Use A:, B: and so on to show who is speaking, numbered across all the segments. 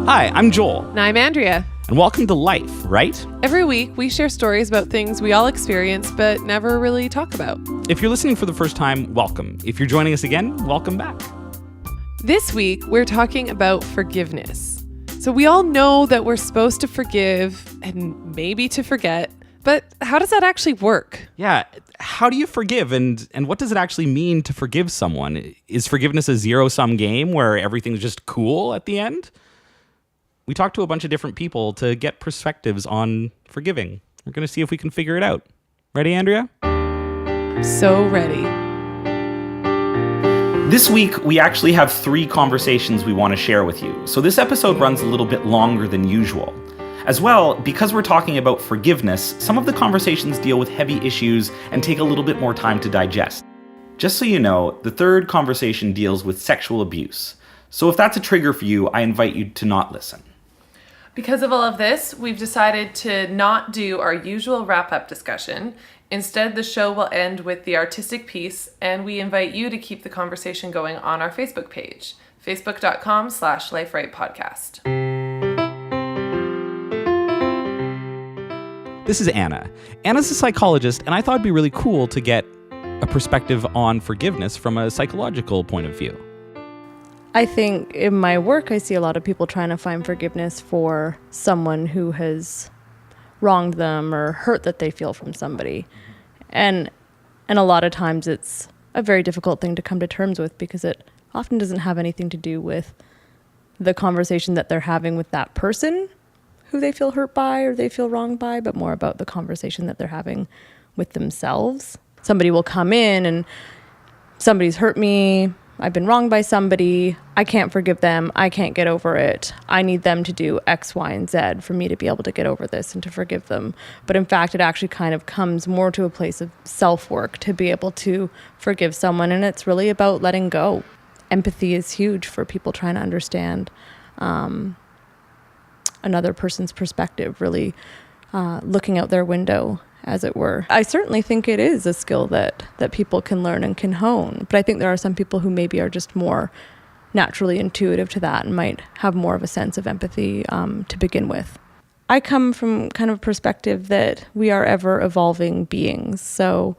A: Hi, I'm Joel.
B: And I'm Andrea.
A: And welcome to Life, right?
B: Every week, we share stories about things we all experience but never really talk about.
A: If you're listening for the first time, welcome. If you're joining us again, welcome back.
B: This week, we're talking about forgiveness. So we all know that we're supposed to forgive and maybe to forget, but how does that actually work?
A: Yeah, how do you forgive and what does it actually mean to forgive someone? Is forgiveness a zero-sum game where everything's just cool at the end? We talked to a bunch of different people to get perspectives on forgiving. We're going to see if we can figure it out. Ready, Andrea?
B: So ready.
A: This week, we actually have 3 conversations we want to share with you. So this episode runs a little bit longer than usual. As well, because we're talking about forgiveness, some of the conversations deal with heavy issues and take a little bit more time to digest. Just so you know, the third conversation deals with sexual abuse. So if that's a trigger for you, I invite you to not listen.
B: Because of all of this, we've decided to not do our usual wrap-up discussion. Instead, the show will end with the artistic piece, and we invite you to keep the conversation going on our Facebook page, facebook.com/liferightpodcast.
A: This is Anna. Anna's a psychologist, and I thought it'd be really cool to get a perspective on forgiveness from a psychological point of view.
C: I think in my work, I see a lot of people trying to find forgiveness for someone who has wronged them or hurt that they feel from somebody. And a lot of times it's a very difficult thing to come to terms with because it often doesn't have anything to do with the conversation that they're having with that person who they feel hurt by or they feel wronged by, but more about the conversation that they're having with themselves. Somebody will come in and somebody's hurt me, I've been wronged by somebody, I can't forgive them, I can't get over it, I need them to do X, Y, and Z for me to be able to get over this and to forgive them. But in fact, it actually kind of comes more to a place of self-work to be able to forgive someone, and it's really about letting go. Empathy is huge for people trying to understand another person's perspective, really looking out their window, as it were. I certainly think it is a skill that people can learn and can hone, but I think there are some people who maybe are just more naturally intuitive to that and might have more of a sense of empathy to begin with. I come from kind of a perspective that we are ever evolving beings, so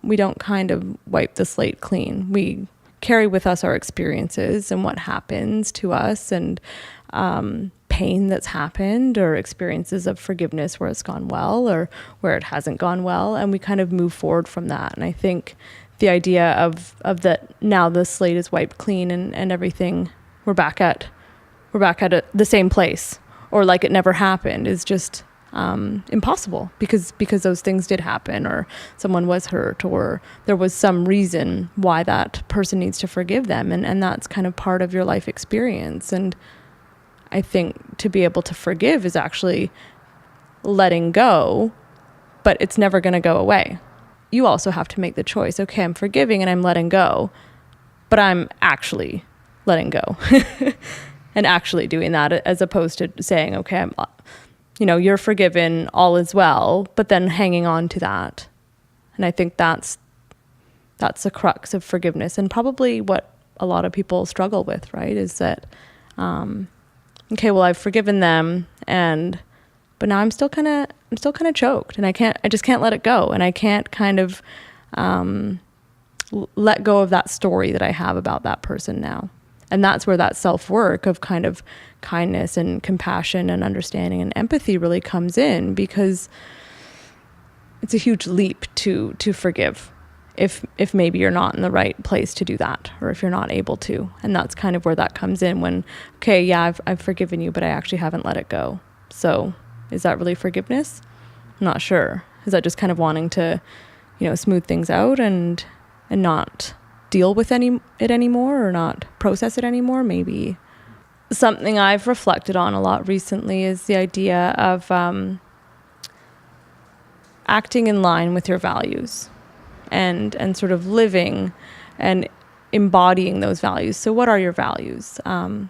C: we don't kind of wipe the slate clean. We carry with us our experiences and what happens to us and pain that's happened or experiences of forgiveness where it's gone well or where it hasn't gone well, and we kind of move forward from that. And I think the idea of that now the slate is wiped clean and everything we're back at the same place or like it never happened is just impossible because those things did happen or someone was hurt or there was some reason why that person needs to forgive them, and that's kind of part of your life experience. And I think to be able to forgive is actually letting go, but it's never going to go away. You also have to make the choice. Okay, I'm forgiving and I'm letting go, but I'm actually letting go and actually doing that as opposed to saying, okay, you're forgiven, all is well, but then hanging on to that. And I think that's the crux of forgiveness and probably what a lot of people struggle with, right? Is that, okay, well, I've forgiven them, but now I'm still kind of choked, and I just can't let it go, and I can't kind of let go of that story that I have about that person now. And that's where that self-work of kind of kindness and compassion and understanding and empathy really comes in, because it's a huge leap to forgive if maybe you're not in the right place to do that, or if you're not able to. And that's kind of where that comes in when, okay, yeah, I've forgiven you, but I actually haven't let it go. So is that really forgiveness? I'm not sure. Is that just kind of wanting to, smooth things out and not deal with it anymore or not process it anymore? Maybe. Something I've reflected on a lot recently is the idea of acting in line with your values. And sort of living and embodying those values. So what are your values? I've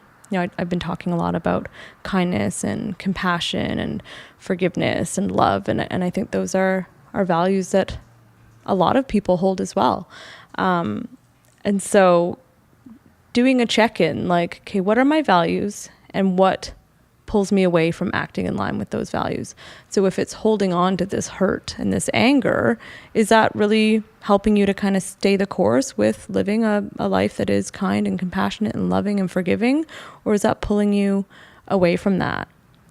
C: been talking a lot about kindness and compassion and forgiveness and love. And I think those are values that a lot of people hold as well. And so doing a check-in, like, okay, what are my values and what pulls me away from acting in line with those values. So if it's holding on to this hurt and this anger, is that really helping you to kind of stay the course with living a life that is kind and compassionate and loving and forgiving? Or is that pulling you away from that?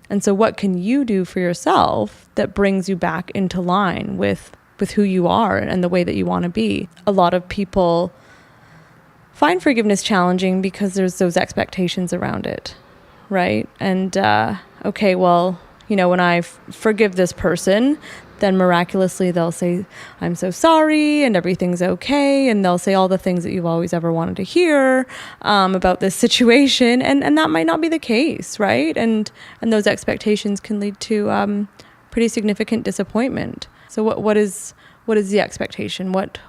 C: And so what can you do for yourself that brings you back into line with who you are and the way that you want to be? A lot of people find forgiveness challenging because there's those expectations around it, right? And, okay, well, when I forgive this person, then miraculously they'll say, I'm so sorry and everything's okay. And they'll say all the things that you've always ever wanted to hear about this situation. And that might not be the case, right? And those expectations can lead to pretty significant disappointment. So what is the expectation? What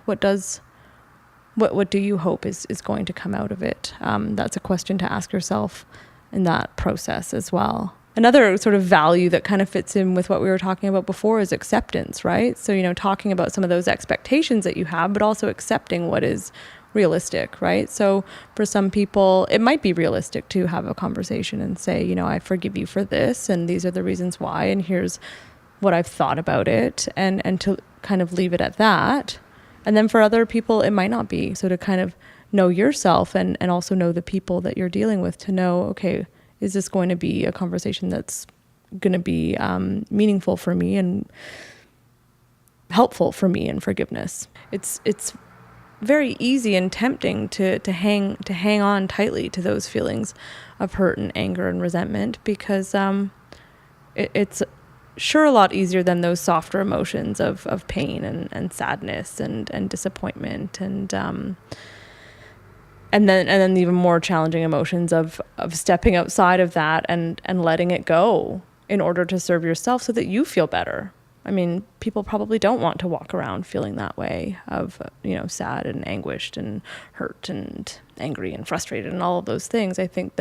C: do you hope is going to come out of it? That's a question to ask yourself in that process as well. Another sort of value that kind of fits in with what we were talking about before is acceptance, right? So, talking about some of those expectations that you have, but also accepting what is realistic, right? So for some people, it might be realistic to have a conversation and say, I forgive you for this, and these are the reasons why, and here's what I've thought about it, and to kind of leave it at that. And then for other people, it might not be. So to kind of know yourself and also know the people that you're dealing with, to know, okay, is this going to be a conversation that's going to be meaningful for me and helpful for me in forgiveness? It's very easy and tempting to hang on tightly to those feelings of hurt and anger and resentment, because it's sure a lot easier than those softer emotions of pain and sadness and disappointment and then even more challenging emotions of stepping outside of that and letting it go in order to serve yourself so that you feel better. I mean, people probably don't want to walk around feeling that way of, sad and anguished and hurt and angry and frustrated and all of those things. I think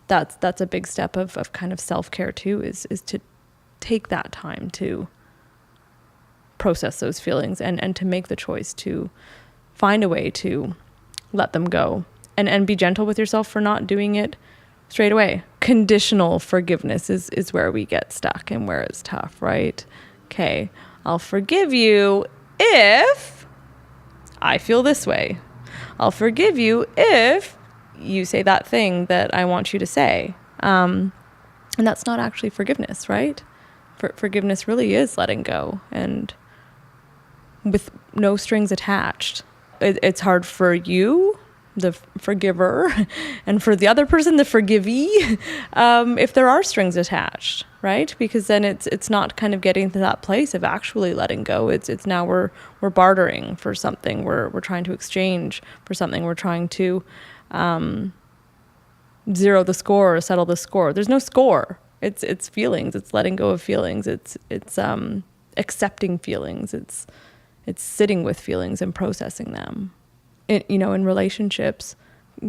C: that's a big step of kind of self-care too, is to take that time to process those feelings and to make the choice to find a way to let them go. And be gentle with yourself for not doing it straight away. Conditional forgiveness is where we get stuck and where it's tough, right? Okay, I'll forgive you if I feel this way. I'll forgive you if you say that thing that I want you to say. And that's not actually forgiveness, right? Forgiveness really is letting go and with no strings attached. It's hard for you, the forgiver, and for the other person, the forgivee, if there are strings attached, right? Because then it's not kind of getting to that place of actually letting go. It's now we're bartering for something. We're trying to exchange for something. We're trying to zero the score or settle the score. There's no score. It's feelings. It's letting go of feelings. It's accepting feelings. It's sitting with feelings and processing them. In relationships,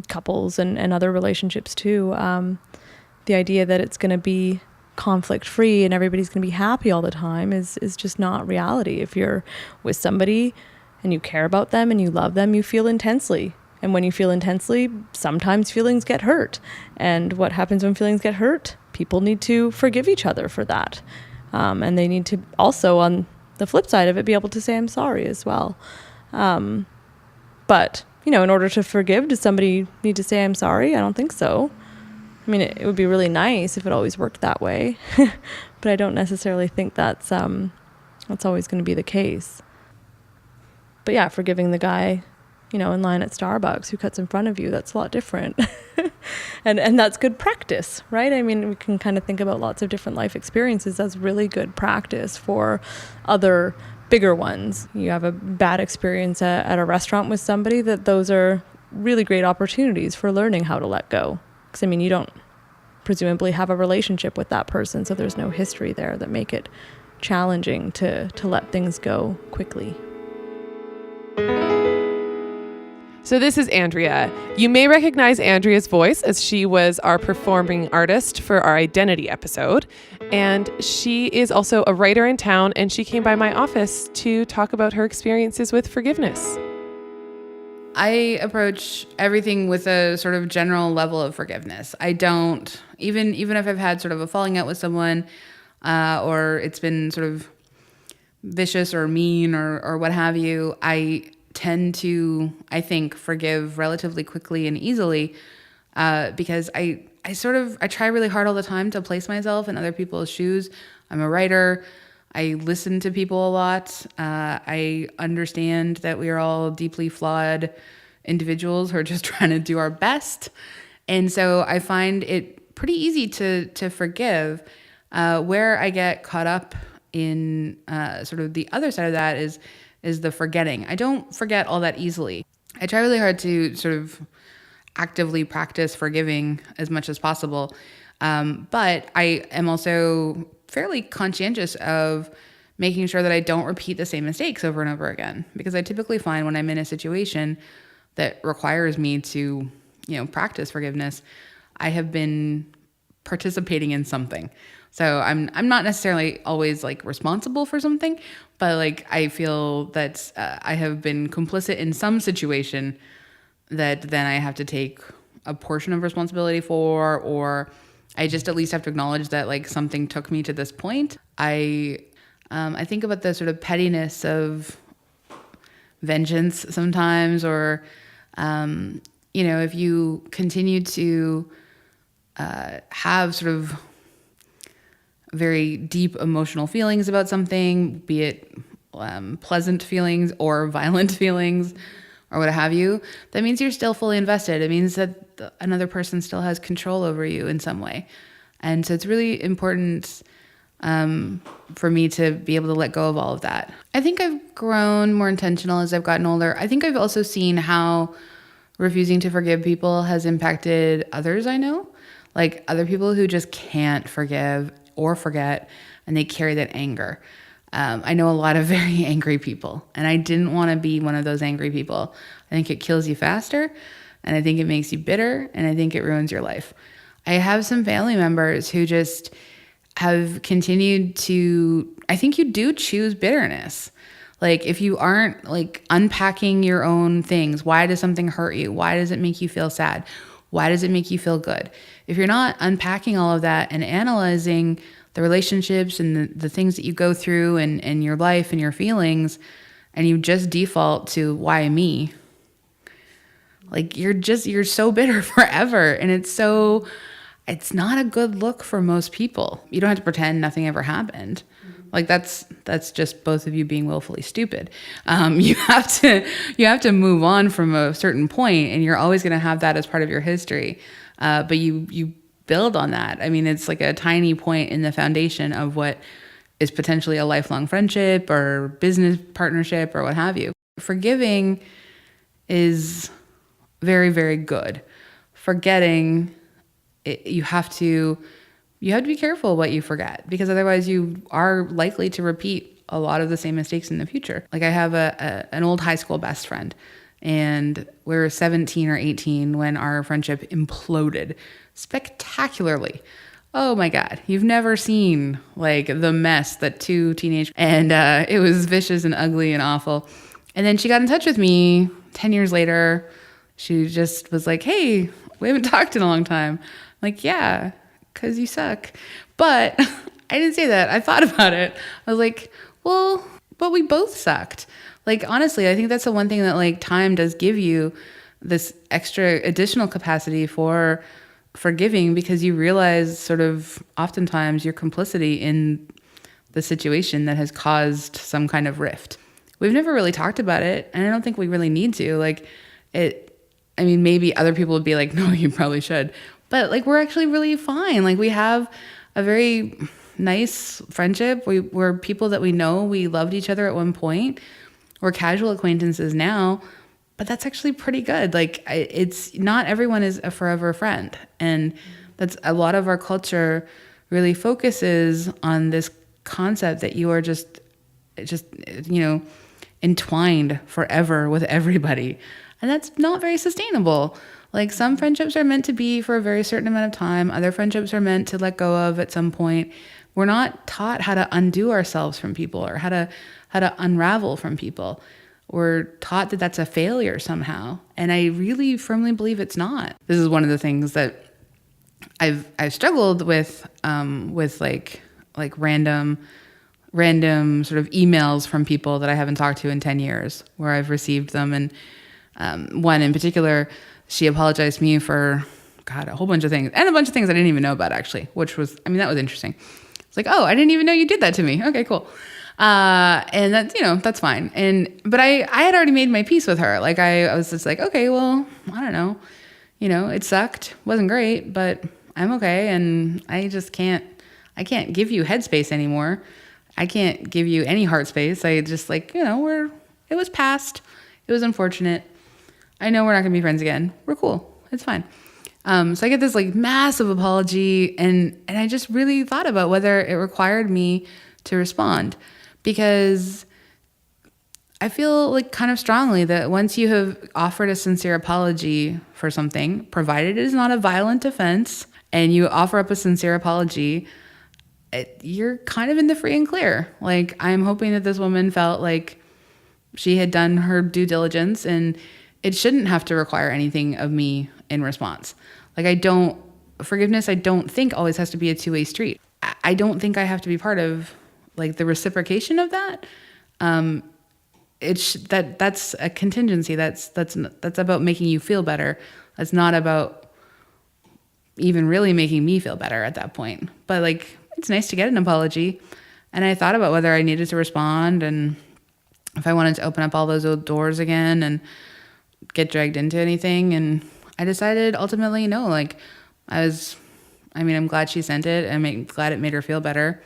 C: couples and other relationships too, the idea that it's going to be conflict free and everybody's going to be happy all the time is just not reality. If you're with somebody and you care about them and you love them, you feel intensely. And when you feel intensely, sometimes feelings get hurt. And what happens when feelings get hurt? People need to forgive each other for that. And they need to also, on the flip side of it, be able to say, I'm sorry as well. But, in order to forgive, does somebody need to say, I'm sorry? I don't think so. I mean, it would be really nice if it always worked that way. But I don't necessarily think that's always going to be the case. But yeah, forgiving the guy, in line at Starbucks who cuts in front of you, that's a lot different. And that's good practice, right? I mean, we can kind of think about lots of different life experiences as really good practice for other bigger ones. You have a bad experience at a restaurant with somebody, those are really great opportunities for learning how to let go. Because, you don't presumably have a relationship with that person, so there's no history there that make it challenging to let things go quickly.
B: So this is Andrea. You may recognize Andrea's voice as she was our performing artist for our identity episode. And she is also a writer in town, and she came by my office to talk about her experiences with forgiveness.
D: I approach everything with a sort of general level of forgiveness. I don't, even if I've had sort of a falling out with someone, or it's been sort of vicious or mean or what have you, I tend to, I think, forgive relatively quickly and easily, because I try really hard all the time to place myself in other people's shoes. I'm a writer. I listen to people a lot. I understand that we are all deeply flawed individuals who are just trying to do our best. And so I find it pretty easy to forgive. Where I get caught up in sort of the other side of that is the forgetting. I don't forget all that easily. I try really hard to sort of actively practice forgiving as much as possible. But I am also fairly conscientious of making sure that I don't repeat the same mistakes over and over again. Because I typically find when I'm in a situation that requires me to, practice forgiveness, I have been participating in something. So I'm not necessarily always like responsible for something, but like I feel that I have been complicit in some situation that then I have to take a portion of responsibility for, or I just at least have to acknowledge that like something took me to this point. I think about the sort of pettiness of vengeance sometimes, or if you continue to have sort of very deep emotional feelings about something, be it pleasant feelings or violent feelings or what have you, that means you're still fully invested. It means that another person still has control over you in some way. And so it's really important for me to be able to let go of all of that. I think I've grown more intentional as I've gotten older. I think I've also seen how refusing to forgive people has impacted others I know, like other people who just can't forgive or forget, and they carry that anger. I know a lot of very angry people, and I didn't want to be one of those angry people. I think it kills you faster, and I think it makes you bitter, and I think it ruins your life. I have some family members who just have continued to, I think you do choose bitterness. Like if you aren't like unpacking your own things, why does something hurt you? Why does it make you feel sad? Why does it make you feel good? If you're not unpacking all of that and analyzing the relationships and the things that you go through and your life and your feelings, and you just default to why me, like you're so bitter forever. And it's not a good look for most people. You don't have to pretend nothing ever happened. Like that's just both of you being willfully stupid. You have to move on from a certain point, and you're always going to have that as part of your history. But you build on that. I mean, it's like a tiny point in the foundation of what is potentially a lifelong friendship or business partnership or what have you. Forgiving is very, very good. Forgetting, you have to be careful what you forget, because otherwise you are likely to repeat a lot of the same mistakes in the future. Like I have an old high school best friend, and we were 17 or 18 when our friendship imploded spectacularly. Oh my God, you've never seen like the mess that two teenage, and it was vicious and ugly and awful. And then she got in touch with me 10 years later. She just was like, hey, we haven't talked in a long time. I'm like, yeah, because you suck. But I didn't say that. I thought about it. I was like, well, but we both sucked. Like, honestly, I think that's the one thing that like time does give you, this extra additional capacity for forgiving, because you realize sort of oftentimes your complicity in the situation that has caused some kind of rift. We've never really talked about it, and I don't think we really need to. Like I mean, maybe other people would be like, no, you probably should. But like, we're actually really fine. Like we have a very nice friendship. We're people that we know. We loved each other at one point. We're casual acquaintances now, but that's actually pretty good. Like it's not everyone is a forever friend. And that's a lot of our culture really focuses on this concept that you are just, entwined forever with everybody. And that's not very sustainable. Like some friendships are meant to be for a very certain amount of time. Other friendships are meant to let go of at some point. We're not taught how to undo ourselves from people or how to unravel from people. we're taught that that's a failure somehow. And I really firmly believe it's not. This is one of the things that I've struggled with like random sort of emails from people that I haven't talked to in 10 years, where I've received them. And one in particular, she apologized to me for, God, a whole bunch of things, and a bunch of things I didn't even know about, actually, which was, I mean, that was interesting. It's like, oh, I didn't even know you did that to me. Okay, cool. And that's, that's fine. But I had already made my peace with her. Like, I was just like, okay, well, I don't know. It sucked. Wasn't great, but I'm okay. And I can't give you headspace anymore. I can't give you any heart space. I just it was past. It was unfortunate. I know we're not going to be friends again. We're cool. It's fine. So I get this like massive apology, and I just really thought about whether it required me to respond, because I feel like kind of strongly that once you have offered a sincere apology for something, provided it is not a violent offense, and you offer up a sincere apology, you're kind of in the free and clear. Like, I'm hoping that this woman felt like she had done her due diligence, and it shouldn't have to require anything of me in response. Like, forgiveness, I don't think always has to be a two-way street. I don't think I have to be part of like the reciprocation of that. That's a contingency. That's about making you feel better. That's not about even really making me feel better at that point. But like, it's nice to get an apology. And I thought about whether I needed to respond, and if I wanted to open up all those old doors again and get dragged into anything. And I decided ultimately, no, like I'm glad she sent it. I'm glad it made her feel better.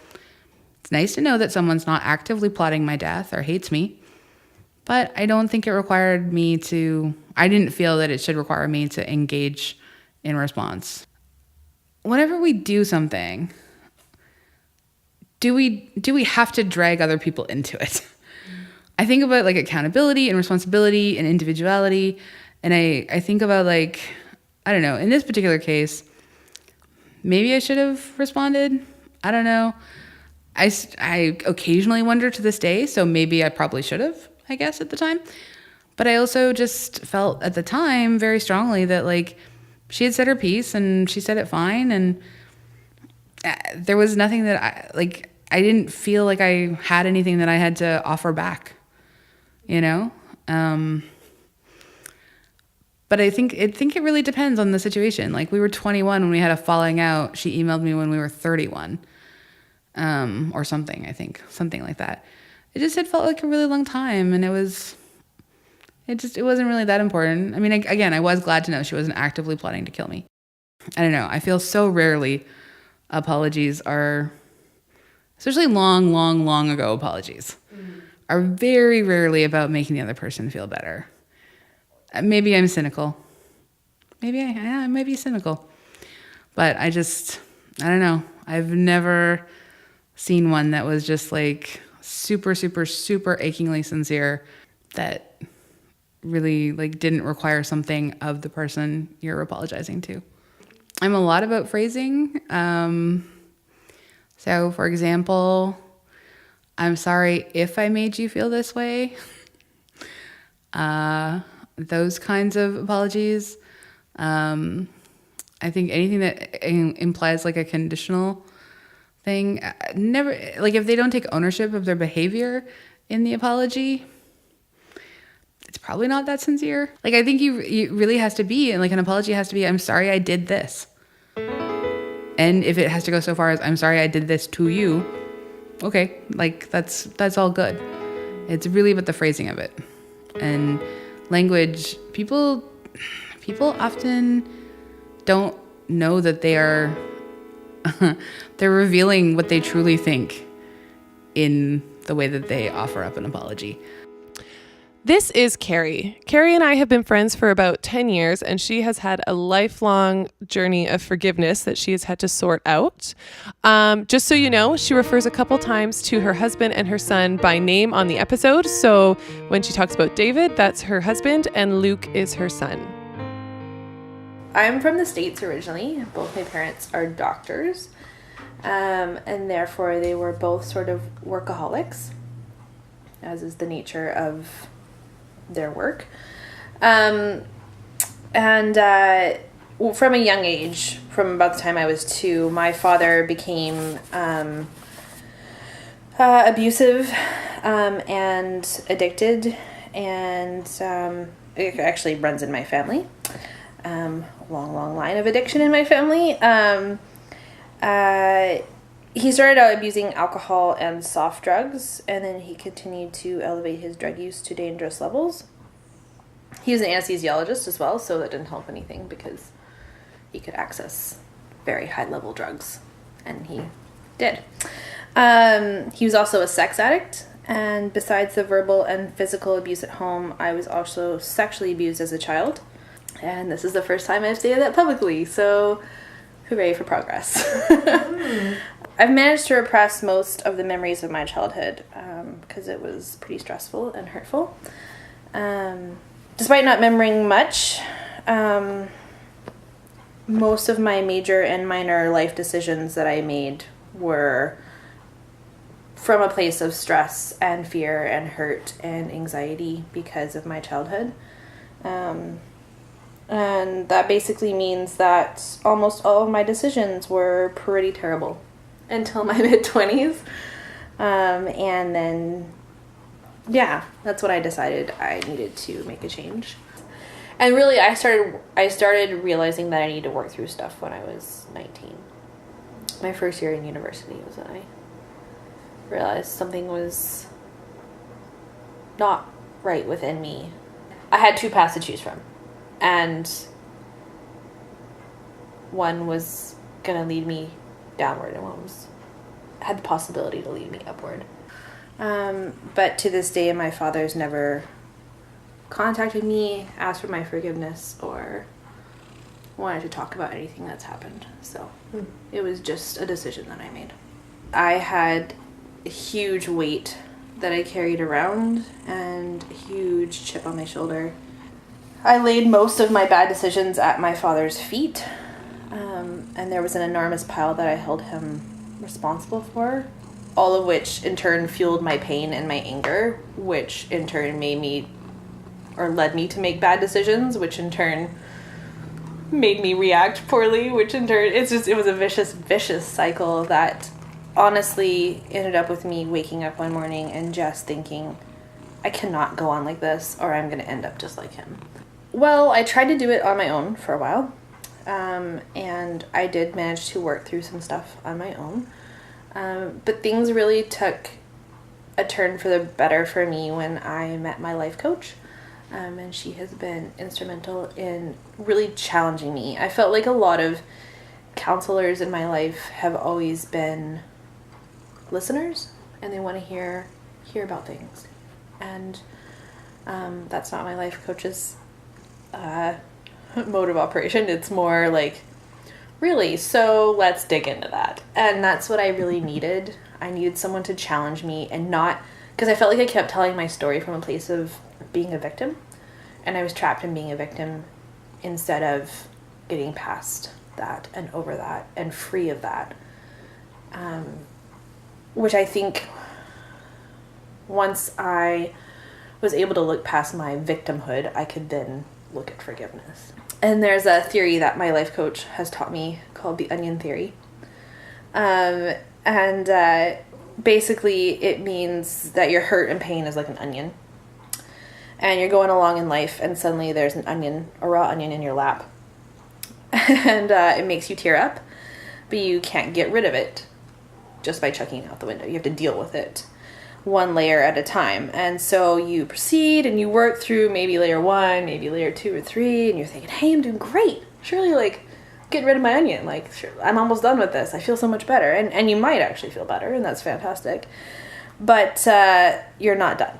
D: It's nice to know that someone's not actively plotting my death or hates me, but I don't think it required me to, I didn't feel that it should require me to engage in response. Whenever we do something, do we have to drag other people into it? I think about like accountability and responsibility and individuality. And I think about like, I don't know, in this particular case, maybe I should have responded. I don't know. I occasionally wonder to this day, so maybe I probably should have, I guess, at the time. But I also just felt at the time very strongly that like she had said her piece and she said it fine. And there was nothing that I didn't feel like I had anything that I had to offer back, But I think it really depends on the situation. Like, we were 21 when we had a falling out. She emailed me when we were 31, or something. I think something like that. It felt like a really long time, and it wasn't really that important. I mean, again, I was glad to know she wasn't actively plotting to kill me. I don't know. I feel so rarely apologies are, especially long, long, long ago apologies, are very rarely about making the other person feel better. Maybe I'm cynical. Maybe I might be cynical. But I don't know. I've never seen one that was just like super, super, super achingly sincere, that really like didn't require something of the person you're apologizing to. I'm a lot about phrasing. So for example, I'm sorry if I made you feel this way. Those kinds of apologies. I think anything that implies like a conditional thing, never, like if they don't take ownership of their behavior in the apology, it's probably not that sincere. Like, I think you really has to be, and like an apology has to be, I'm sorry I did this. And if it has to go so far as, I'm sorry I did this to you, okay, like that's all good. It's really about the phrasing of it. And language, people often don't know that they are they're revealing what they truly think in the way that they offer up an apology.
B: This is Carrie. Carrie and I have been friends for about 10 years, and she has had a lifelong journey of forgiveness that she has had to sort out. Just so you know, she refers a couple times to her husband and her son by name on the episode. So when she talks about David, that's her husband, and Luke is her son.
E: I'm from the States originally. Both my parents are doctors, and therefore they were both sort of workaholics, as is the nature of their work. From a young age, from about the time I was 2, my father became abusive and addicted, and it actually runs in my family. Long line of addiction in my family. He started out abusing alcohol and soft drugs, and then he continued to elevate his drug use to dangerous levels. He was an anesthesiologist as well, so that didn't help anything because he could access very high-level drugs, and he did. He was also a sex addict, and besides the verbal and physical abuse at home, I was also sexually abused as a child. And this is the first time I've stated that publicly, so hooray for progress. I've managed to repress most of the memories of my childhood because it was pretty stressful and hurtful. Despite not remembering much, most of my major and minor life decisions that I made were from a place of stress and fear and hurt and anxiety because of my childhood. And that basically means that almost all of my decisions were pretty terrible until my mid-20s. And then, yeah, that's when I decided I needed to make a change. And really, I started realizing that I needed to work through stuff when I was 19. My first year in university was when I realized something was not right within me. I had 2 paths to choose from. And one was going to lead me downward, and one had the possibility to lead me upward. But to this day, my father's never contacted me, asked for my forgiveness, or wanted to talk about anything that's happened. So it was just a decision that I made. I had a huge weight that I carried around and a huge chip on my shoulder. I laid most of my bad decisions at my father's feet, and there was an enormous pile that I held him responsible for, all of which in turn fueled my pain and my anger, which in turn led me to make bad decisions, which in turn made me react poorly, which in turn, it was a vicious cycle that honestly ended up with me waking up one morning and just thinking, I cannot go on like this, or I'm going to end up just like him. Well, I tried to do it on my own for a while, and I did manage to work through some stuff on my own, but things really took a turn for the better for me when I met my life coach, and she has been instrumental in really challenging me. I felt like a lot of counselors in my life have always been listeners, and they want to hear about things, and that's not my life coach's mode of operation. It's more like, really, so let's dig into that. And that's what I really needed. I needed someone to challenge me, and not, because I felt like I kept telling my story from a place of being a victim, and I was trapped in being a victim instead of getting past that and over that and free of that, which I think once I was able to look past my victimhood, I could then look at forgiveness. And there's a theory that my life coach has taught me called the onion theory. Basically it means that your hurt and pain is like an onion. And you're going along in life, and suddenly there's an onion, a raw onion in your lap. And it makes you tear up, but you can't get rid of it just by chucking it out the window. You have to deal with it one layer at a time. And so you proceed and you work through maybe layer 1, maybe layer 2 or 3, and you're thinking, hey, I'm doing great. Surely, get rid of my onion. Sure, I'm almost done with this. I feel so much better. And you might actually feel better, and that's fantastic. But you're not done,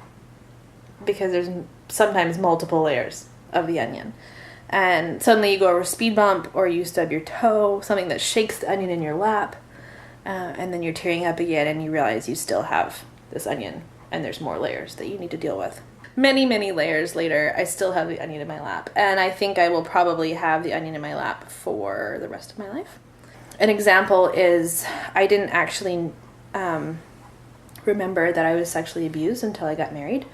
E: because there's sometimes multiple layers of the onion. And suddenly you go over a speed bump, or you stub your toe, something that shakes the onion in your lap, and then you're tearing up again, and you realize you still have this onion, and there's more layers that you need to deal with. Many, many layers later, I still have the onion in my lap, and I think I will probably have the onion in my lap for the rest of my life. An example is, I didn't actually remember that I was sexually abused until I got married.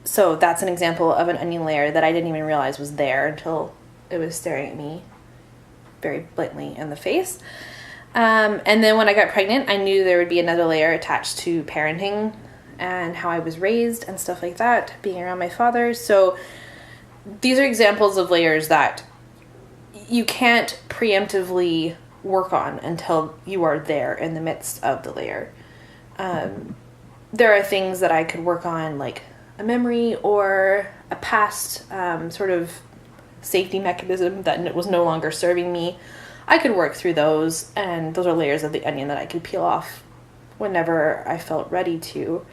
E: So that's an example of an onion layer that I didn't even realize was there until it was staring at me very blatantly in the face. And then when I got pregnant, I knew there would be another layer attached to parenting and how I was raised and stuff like that, being around my father. So these are examples of layers that you can't preemptively work on until you are there in the midst of the layer. There are things that I could work on, like a memory or a past sort of safety mechanism that was no longer serving me. I could work through those, and those are layers of the onion that I could peel off whenever I felt ready to.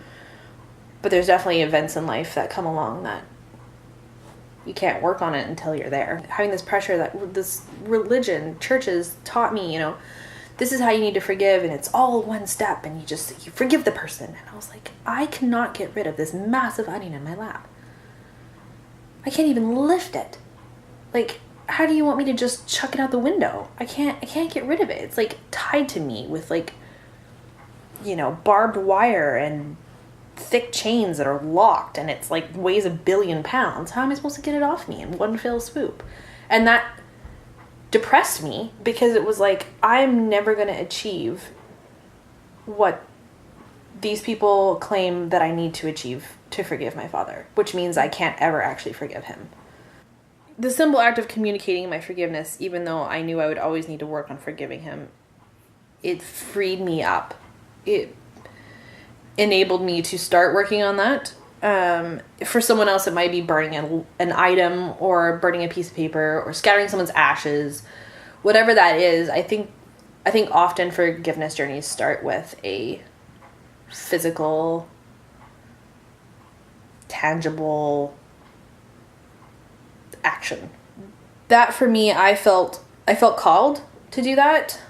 E: But there's definitely events in life that come along that you can't work on it until you're there. Having this pressure that this religion, churches taught me, this is how you need to forgive, and it's all one step, and you forgive the person. And I was like, I cannot get rid of this massive onion in my lap. I can't even lift it. Like, how do you want me to just chuck it out the window? I can't get rid of it. It's like tied to me with barbed wire and thick chains that are locked, and it's like weighs 1 billion pounds. How am I supposed to get it off me in one fell swoop? And that depressed me because it was like, I'm never going to achieve what these people claim that I need to achieve to forgive my father, which means I can't ever actually forgive him. The simple act of communicating my forgiveness, even though I knew I would always need to work on forgiving him, it freed me up. It enabled me to start working on that. For someone else, it might be burning an item or burning a piece of paper or scattering someone's ashes. Whatever that is, I think often forgiveness journeys start with a physical, tangible action. That for me, I felt called to do that,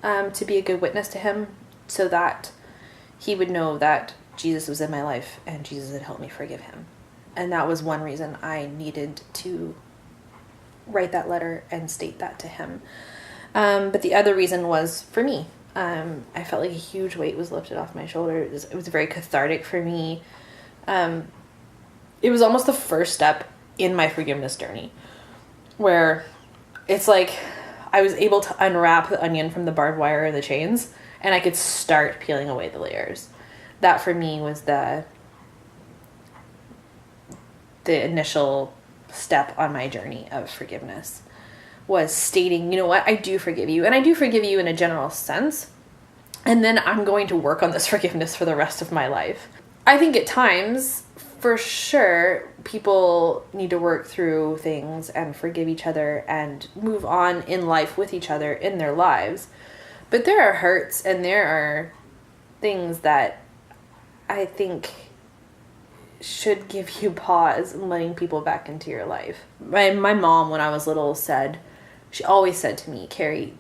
E: to be a good witness to him, so that he would know that Jesus was in my life and Jesus had helped me forgive him. And that was one reason I needed to write that letter and state that to him. But the other reason was for me. I felt like a huge weight was lifted off my shoulders. It was very cathartic for me. It was almost the first step in my forgiveness journey, where it's like I was able to unwrap the onion from the barbed wire and the chains, and I could start peeling away the layers. That for me was the initial step on my journey of forgiveness, was stating, you know what, I do forgive you, and I do forgive you in a general sense, and then I'm going to work on this forgiveness for the rest of my life. I think at times, for sure, people need to work through things and forgive each other and move on in life with each other in their lives. But there are hurts and there are things that I think should give you pause in letting people back into your life. My mom, when I was little, she always said to me, Carrie,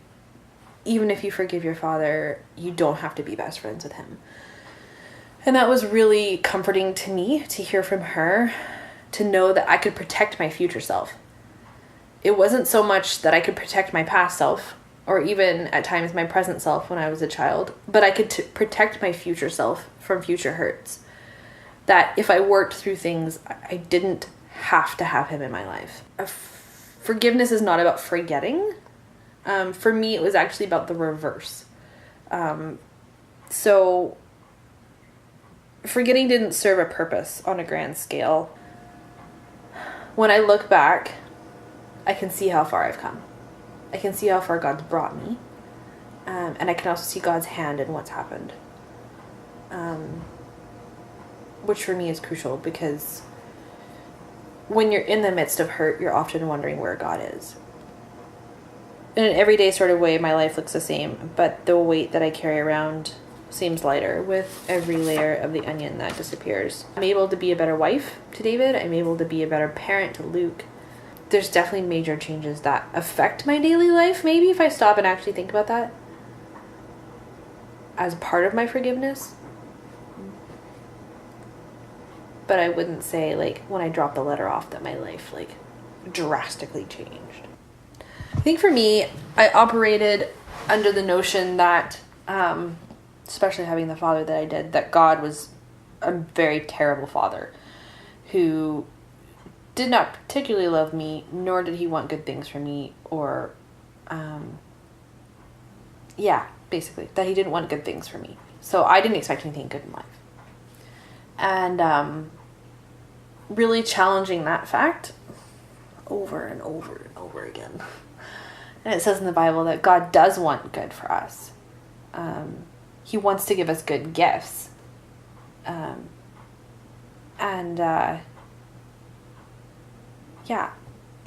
E: even if you forgive your father, you don't have to be best friends with him. And that was really comforting to me to hear from her, to know that I could protect my future self. It wasn't so much that I could protect my past self, or even at times my present self when I was a child, but I could protect my future self from future hurts. That if I worked through things, I didn't have to have him in my life. Forgiveness is not about forgetting. For me, it was actually about the reverse. So forgetting didn't serve a purpose on a grand scale. When I look back, I can see how far I've come. I can see how far God's brought me. And I can also see God's hand in what's happened. Which for me is crucial, because when you're in the midst of hurt, you're often wondering where God is. In an everyday sort of way, my life looks the same, but the weight that I carry around seems lighter with every layer of the onion that disappears. I'm able to be a better wife to David. I'm able to be a better parent to Luke. There's definitely major changes that affect my daily life, maybe, if I stop and actually think about that as part of my forgiveness. But I wouldn't say, like, when I dropped the letter off, that my life, like, drastically changed. I think for me, I operated under the notion that, especially having the father that I did, that God was a very terrible father. who did not particularly love me, nor did he want good things for me, or, basically, that he didn't want good things for me. So I didn't expect anything good in life. And really challenging that fact over and over and over again. And it says in the Bible that God does want good for us. He wants to give us good gifts.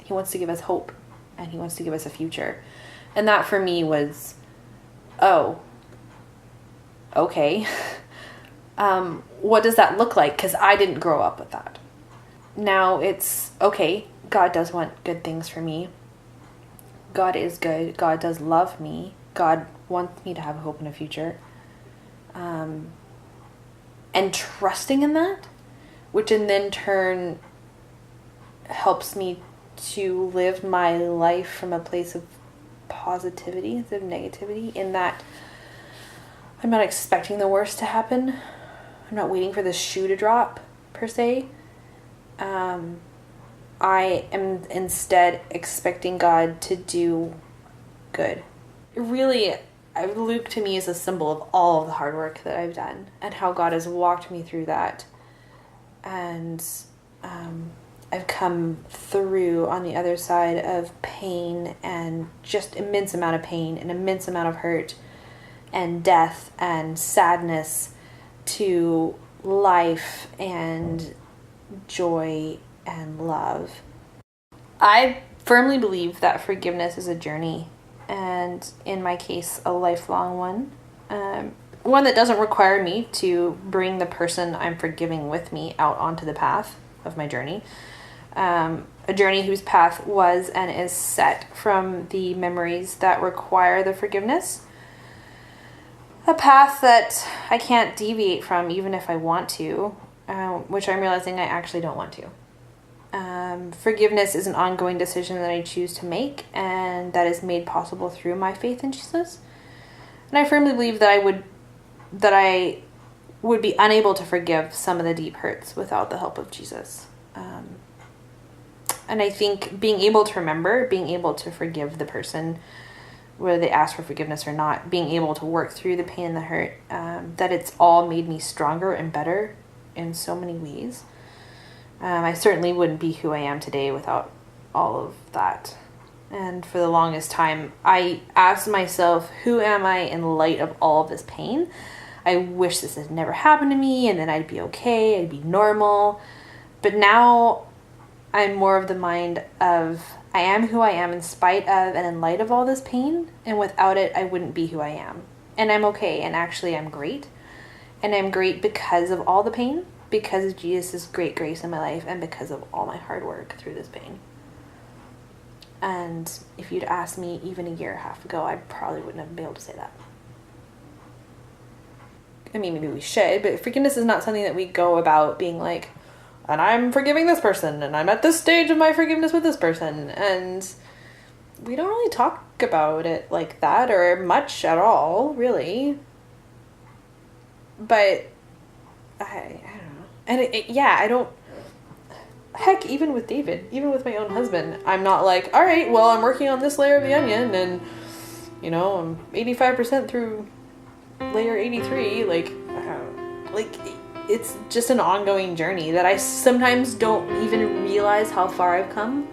E: He wants to give us hope, and he wants to give us a future. And that for me was, oh, okay. What does that look like? Because I didn't grow up with that. Now it's, okay, God does want good things for me. God is good. God does love me. God wants me to have hope in a future. And trusting in that, which in then turn helps me to live my life from a place of positivity instead of negativity, in that I'm not expecting the worst to happen. I'm not waiting for the shoe to drop, per se. I am instead expecting God to do good. Really, Luke to me is a symbol of all of the hard work that I've done and how God has walked me through that. And I've come through on the other side of pain, and just immense amount of pain and immense amount of hurt and death and sadness, to life and joy and love. I firmly believe that forgiveness is a journey, and in my case, a lifelong one. One that doesn't require me to bring the person I'm forgiving with me out onto the path of my journey. A journey whose path was and is set from the memories that require the forgiveness. A path that I can't deviate from even if I want to, which I'm realizing I actually don't want to. Forgiveness is an ongoing decision that I choose to make, and that is made possible through my faith in Jesus. And I firmly believe that I would be unable to forgive some of the deep hurts without the help of Jesus. And I think being able to remember, being able to forgive the person, whether they ask for forgiveness or not, being able to work through the pain and the hurt, that it's all made me stronger and better in so many ways. I certainly wouldn't be who I am today without all of that. And for the longest time, I asked myself, who am I in light of all of this pain? I wish this had never happened to me, and then I'd be okay, I'd be normal. But now I'm more of the mind of, I am who I am in spite of and in light of all this pain, and without it, I wouldn't be who I am. And I'm okay, and actually I'm great. And I'm great because of all the pain, because of Jesus' great grace in my life, and because of all my hard work through this pain. And if you'd asked me even a year and a half ago, I probably wouldn't have been able to say that. I mean, maybe we should, but forgiveness is not something that we go about being like, and I'm forgiving this person, and I'm at this stage of my forgiveness with this person. And we don't really talk about it like that, or much at all, really. But I don't know. And I don't, heck, even with David, even with my own husband, I'm not like, all right, well, I'm working on this layer of the onion, and, I'm 85% through layer 83, it's just an ongoing journey that I sometimes don't even realize how far I've come,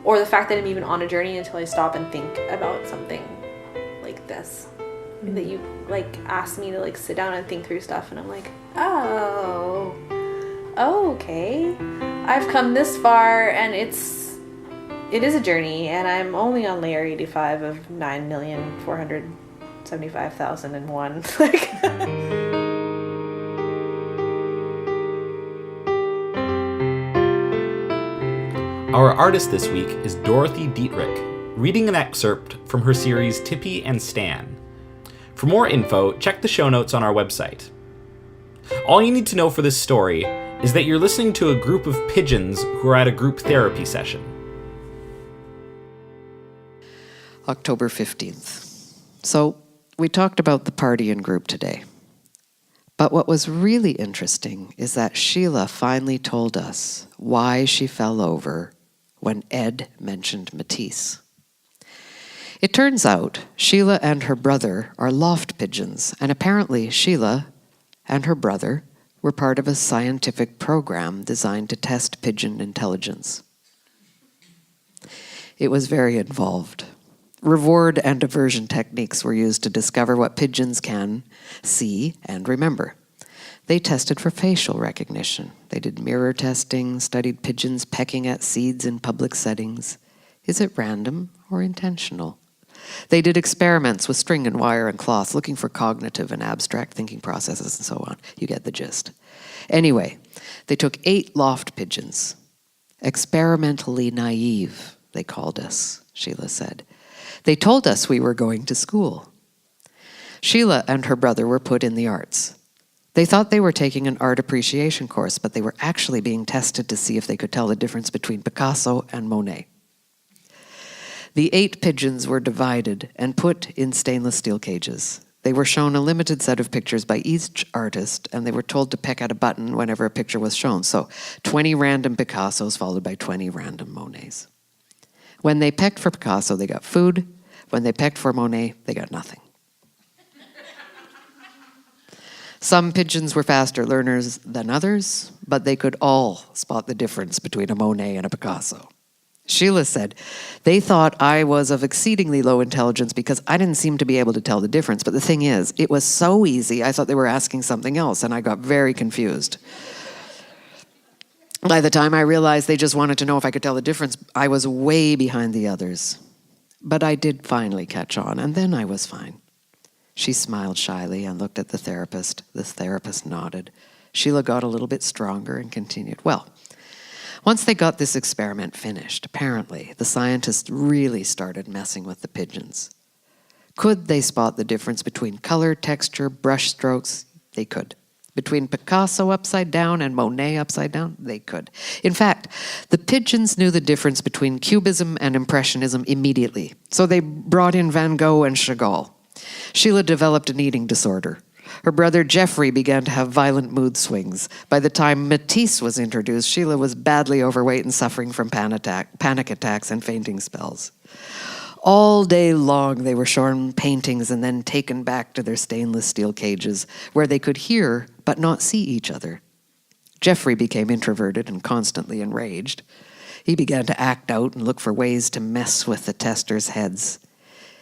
E: or the fact that I'm even on a journey until I stop and think about something like this. Mm-hmm. That you asked me to sit down and think through stuff, and I'm like, oh, okay, I've come this far, and it is a journey, and I'm only on layer 85 of 9,475,001.
A: Our artist this week is Dorothy Dittrich, reading an excerpt from her series Tippy and Stan. For more info, check the show notes on our website. All you need to know for this story is that you're listening to a group of pigeons who are at a group therapy session.
F: October 15th. So, we talked about the party and group today. But what was really interesting is that Sheila finally told us why she fell over when Ed mentioned Matisse. It turns out Sheila and her brother are loft pigeons, and apparently Sheila and her brother were part of a scientific program designed to test pigeon intelligence. It was very involved. Reward and aversion techniques were used to discover what pigeons can see and remember. They tested for facial recognition. They did mirror testing, studied pigeons pecking at seeds in public settings. Is it random or intentional? They did experiments with string and wire and cloth, looking for cognitive and abstract thinking processes and so on. You get the gist. Anyway, they took 8 loft pigeons. Experimentally naive, they called us, Sheila said. They told us we were going to school. Sheila and her brother were put in the arts. They thought they were taking an art appreciation course, but they were actually being tested to see if they could tell the difference between Picasso and Monet. The 8 pigeons were divided and put in stainless steel cages. They were shown a limited set of pictures by each artist, and they were told to peck at a button whenever a picture was shown. So 20 random Picassos followed by 20 random Monets. When they pecked for Picasso, they got food. When they pecked for Monet, they got nothing. Some pigeons were faster learners than others, but they could all spot the difference between a Monet and a Picasso. Sheila said, they thought I was of exceedingly low intelligence because I didn't seem to be able to tell the difference. But the thing is, it was so easy, I thought they were asking something else, and I got very confused. By the time I realized they just wanted to know if I could tell the difference, I was way behind the others. But I did finally catch on, and then I was fine. She smiled shyly and looked at the therapist. The therapist nodded. Sheila got a little bit stronger and continued. Well, once they got this experiment finished, apparently, the scientists really started messing with the pigeons. Could they spot the difference between color, texture, brush strokes? They could. Between Picasso upside down and Monet upside down? They could. In fact, the pigeons knew the difference between Cubism and Impressionism immediately. So they brought in Van Gogh and Chagall. Sheila developed an eating disorder. Her brother Jeffrey began to have violent mood swings. By the time Matisse was introduced, Sheila was badly overweight and suffering from panic attacks and fainting spells. All day long, they were shown paintings and then taken back to their stainless steel cages, where they could hear but not see each other. Jeffrey became introverted and constantly enraged. He began to act out and look for ways to mess with the testers' heads.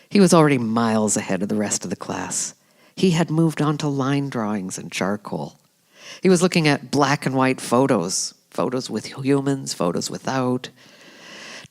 F: He was already miles ahead of the rest of the class. He had moved on to line drawings and charcoal. He was looking at black and white photos with humans, photos without,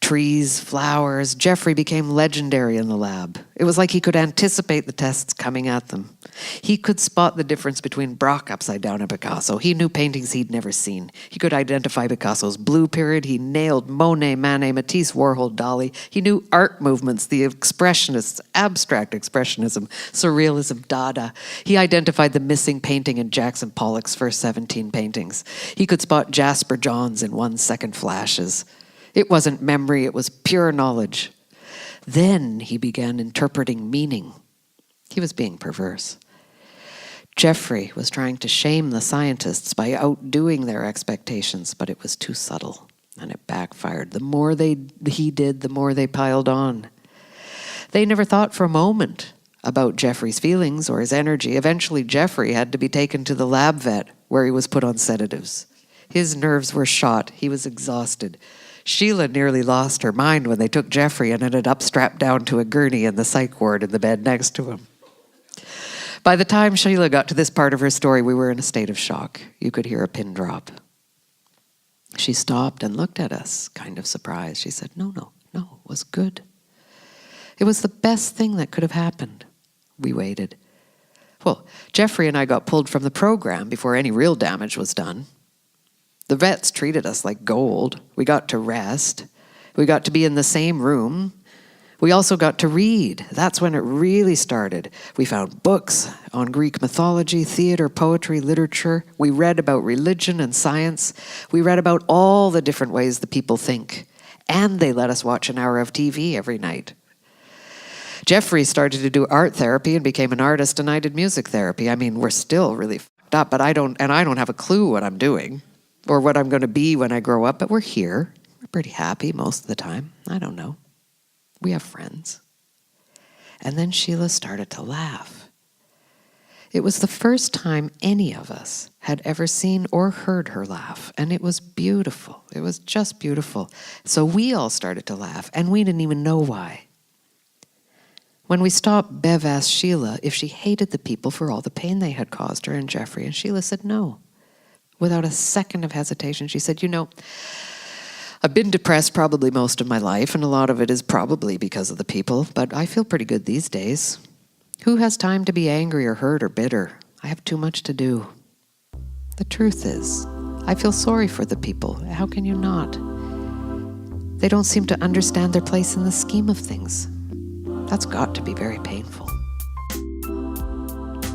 F: trees, flowers. Jeffrey became legendary in the lab. It was like he could anticipate the tests coming at them. He could spot the difference between Braque upside down and Picasso. He knew paintings he'd never seen. He could identify Picasso's blue period. He nailed Monet, Manet, Matisse, Warhol, Dali. He knew art movements, the expressionists, abstract expressionism, surrealism, Dada. He identified the missing painting in Jackson Pollock's first 17 paintings. He could spot Jasper Johns in 1-second flashes. It wasn't memory, it was pure knowledge. Then he began interpreting meaning. He was being perverse. Jeffrey was trying to shame the scientists by outdoing their expectations, but it was too subtle, and it backfired. The more he did, the more they piled on. They never thought for a moment about Jeffrey's feelings or his energy. Eventually, Jeffrey had to be taken to the lab vet, where he was put on sedatives. His nerves were shot. He was exhausted. Sheila nearly lost her mind when they took Jeffrey and ended up strapped down to a gurney in the psych ward in the bed next to him. By the time Sheila got to this part of her story, we were in a state of shock. You could hear a pin drop. She stopped and looked at us, kind of surprised. She said, no, it was good. It was the best thing that could have happened. We waited. Well, Jeffrey and I got pulled from the program before any real damage was done. The vets treated us like gold. We got to rest. We got to be in the same room. We also got to read. That's when it really started. We found books on Greek mythology, theater, poetry, literature. We read about religion and science. We read about all the different ways the people think. And they let us watch an hour of TV every night. Jeffrey started to do art therapy and became an artist, and I did music therapy. I mean, we're still really fucked up, but I don't have a clue what I'm doing or what I'm going to be when I grow up, but we're here. We're pretty happy most of the time. I don't know. We have friends. And then Sheila started to laugh. It was the first time any of us had ever seen or heard her laugh, and it was beautiful. It was just beautiful. So we all started to laugh, and we didn't even know why. When we stopped, Bev asked Sheila if she hated the people for all the pain they had caused her and Jeffrey, and Sheila said no. Without a second of hesitation, she said, I've been depressed probably most of my life, and a lot of it is probably because of the people, but I feel pretty good these days. Who has time to be angry or hurt or bitter? I have too much to do. The truth is, I feel sorry for the people. How can you not? They don't seem to understand their place in the scheme of things. That's got to be very painful.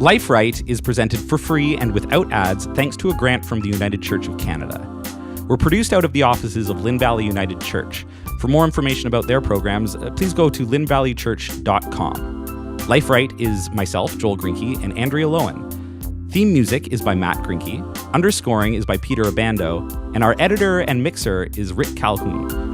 A: Life Right is presented for free and without ads thanks to a grant from the United Church of Canada. We're produced out of the offices of Lynn Valley United Church. For more information about their programs, please go to lynnvalleychurch.com. Life Right is myself, Joel Grinke, and Andrea Lowen. Theme music is by Matt Grinke. Underscoring is by Peter Abando. And our editor and mixer is Rick Calhoun.